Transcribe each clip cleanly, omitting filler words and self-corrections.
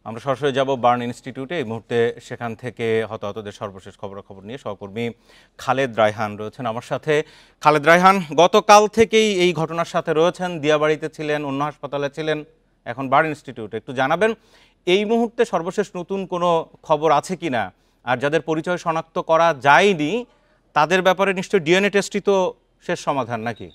আমরা সরাসরি যাব বার্ন ইনস্টিটিউটে। এই মুহূর্তে সেখান থেকে হতাহতদের সর্বশেষ খবরাখবর নিয়ে সহকর্মী খালেদ রায়হান রয়েছেন আমার সাথে। খালেদ রায়হান, গতকাল থেকেই এই ঘটনার সাথে রয়েছেন, দিয়াবাড়িতে ছিলেন, অন্য হাসপাতালে ছিলেন, এখন বার্ন ইনস্টিটিউটে। একটু জানাবেন এই মুহূর্তে সর্বশেষ নতুন কোনো খবর আছে কিনা, আর যাদের পরিচয় শনাক্ত করা যায়নি তাদের ব্যাপারে নিশ্চয়ই ডিএনএ টেস্টই তো শেষ সমাধান নাকি?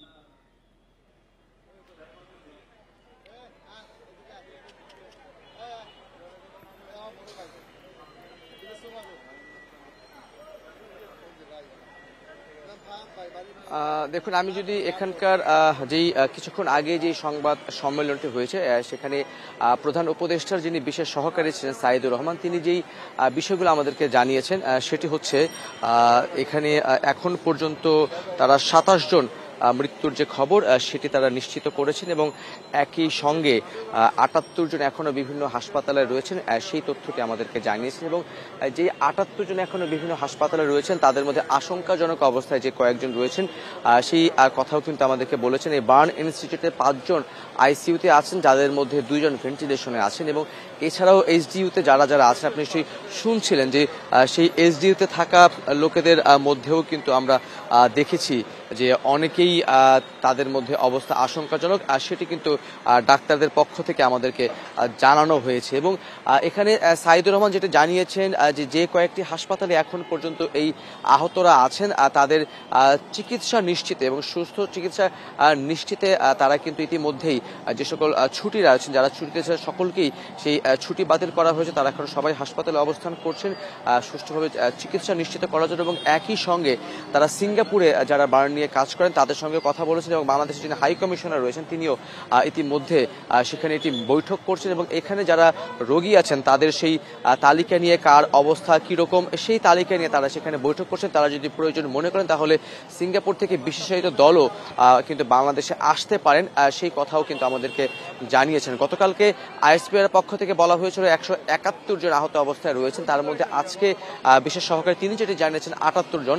দেখুন, আমি যদি এখানকার যেই কিছুক্ষণ আগে যে সংবাদ সম্মেলনটি হয়েছে সেখানে প্রধান উপদেষ্টার যিনি বিশেষ সহকারী ছিলেন সাইদুর রহমান, তিনি যেই বিষয়গুলো আমাদেরকে জানিয়েছেন সেটি হচ্ছে এখানে এখন পর্যন্ত তারা ২৭ জন মৃত্যুর যে খবর সেটি তারা নিশ্চিত করেছেন এবং একই সঙ্গে ৭৮ জন এখনো বিভিন্ন হাসপাতালে রয়েছেন সেই তথ্যটি আমাদেরকে জানিয়েছেন। এবং যে ৭৮ জন এখনো বিভিন্ন হাসপাতালে রয়েছেন তাদের মধ্যে আশঙ্কাজনক অবস্থায় যে কয়েকজন রয়েছেন সেই কথাও কিন্তু আমাদেরকে বলেছেন। এই বার্ন ইনস্টিটিউটে ৫ জন আইসিইউতে আছেন, যাদের মধ্যে ২ জন ভেন্টিলেশনে আছেন। এবং এছাড়াও এইচডিইউতে যারা যারা আছেন, আপনি নিশ্চয়ই শুনছিলেন যে সেই এইচডিইউতে থাকা লোকেদের মধ্যেও কিন্তু আমরা দেখেছি যে অনেকেই তাদের মধ্যে অবস্থা আশঙ্কাজনক, আর সেটি কিন্তু ডাক্তারদের পক্ষ থেকে আমাদেরকে জানানো হয়েছে। এবং এখানে সাইদুর রহমান যেটা জানিয়েছেন যে কয়েকটি হাসপাতালে এখন পর্যন্ত এই আহতরা আছেন তাদের চিকিৎসা নিশ্চিতে এবং সুস্থ চিকিৎসা নিশ্চিতে তারা কিন্তু ইতিমধ্যেই যে সকল ছুটিরা আছেন, যারা ছুটিতে সকলকেই সেই ছুটি বাতিল করা হয়েছে, তারা এখন সবাই হাসপাতালে অবস্থান করছেন সুষ্ঠুভাবে চিকিৎসা নিশ্চিত করার জন্য। এবং একই সঙ্গে তারা সিঙ্গাপুরে যারা বার্ন নিয়ে কাজ করেন তাদের সঙ্গে কথা বলেছেন এবং বাংলাদেশের যিনি হাই কমিশনার রয়েছেন তিনিও ইতিমধ্যে সেখানে একটি বৈঠক করছেন এবং এখানে যারা রোগী আছেন তাদের সেই তালিকা নিয়ে কার অবস্থা কীরকম সেই তালিকা নিয়ে তারা সেখানে বৈঠক করছেন। তারা যদি প্রয়োজন মনে করেন তাহলে সিঙ্গাপুর থেকে বিশেষায়িত দলও কিন্তু বাংলাদেশে আসতে পারেন, সেই কথাও কিন্তু আমাদেরকে জানিয়েছেন। গতকালকে আইএসপিআর পক্ষ থেকে বলা হয়েছিল ১৭১ জন আহত অবস্থায় রয়েছেন, তার মধ্যে আজকে বিশেষ সহকারী তিনি যেটি জানিয়েছেন ৭৮ জন।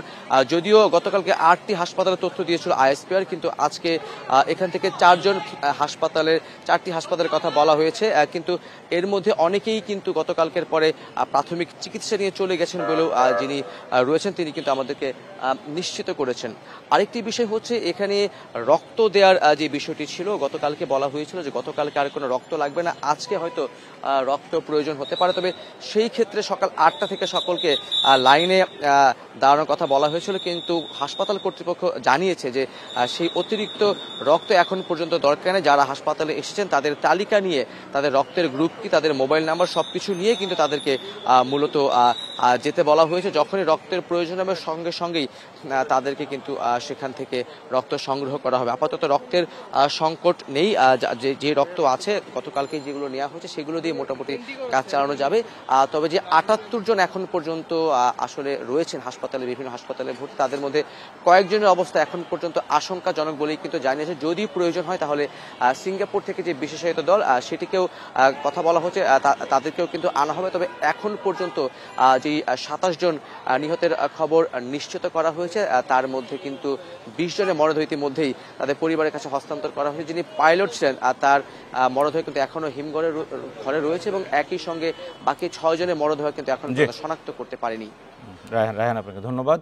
যদিও গতকালকে ৮টি হাসপাতালের তথ্য দিয়েছিল আইএসপিআর, কিন্তু আজকে এখান থেকে 4টি হাসপাতালের কথা বলা হয়েছে। কিন্তু এর মধ্যে অনেকেই কিন্তু গতকালকের পরে প্রাথমিক চিকিৎসা নিয়ে চলে গেছেন বলেও যিনি রয়েছেন তিনি কিন্তু আমাদেরকে নিশ্চিত করেছেন। আরেকটি বিষয় হচ্ছে এখানে রক্ত দেওয়ার যে বিষয়টি ছিল, গতকালকে বলা হয়েছিল যে গতকালকে আর কোনো রক্ত লাগবে না, আজকে হয়তো রক্ত প্রয়োজন হতে পারে। তবে সেই ক্ষেত্রে সকাল ৮টা থেকে সকলকে লাইনে দাঁড়ানোর কথা বলা হয়েছিল, কিন্তু হাসপাতাল কর্তৃপক্ষ জানিয়েছে যে সেই অতিরিক্ত রক্ত এখন পর্যন্ত দরকার নেই। যারা হাসপাতালে এসেছেন তাদের তালিকা নিয়ে, তাদের রক্তের গ্রুপ কি, তাদের মোবাইল নাম্বার সবকিছু নিয়ে কিন্তু তাদেরকে মূলত যেতে বলা হয়েছে। যখনই রক্তের প্রয়োজন হবে সঙ্গে সঙ্গেই তাদেরকে কিন্তু সেখান থেকে রক্ত সংগ্রহ করা হবে। আপাতত রক্তের সংকট নেই, যে রক্ত আছে গতকালকে যেগুলো নেওয়া হয়েছে সেগুলো দিয়ে মোটামুটি কাজ চালানো যাবে। তবে যে ৭৮ জন এখন পর্যন্ত আসলে রয়েছেন হাসপাতালে, বিভিন্ন হাসপাতালে ভর্তি, তাদের মধ্যে কয়েকজনের অবস্থা এখন পর্যন্ত আশঙ্কাজনক বলেই কিন্তু জানিয়েছে। যদি প্রয়োজন হয় তাহলে সিঙ্গাপুর থেকে যে বিশেষায়িত দল সেটিকেও কথা বলা হচ্ছে, তাদেরকেও কিন্তু আনা হবে। তবে এখন পর্যন্ত যেই ২৭ জন নিহতের খবর নিশ্চিত করা হয়েছে তার মধ্যে কিন্তু ২০ জনের মরদেহ ইতিমধ্যেই তাদের পরিবারের কাছে হস্তান্তর করা হয়েছে। যিনি পাইলট ছিলেন তার মরদেহ কিন্তু এখনো হিমঘরের ঘরে রয়েছে এবং একই সঙ্গে বাকি ৬ জনের মরদেহ কিন্তু এখন শনাক্ত করতে পারেনি। রায়হান, আপনাকে ধন্যবাদ।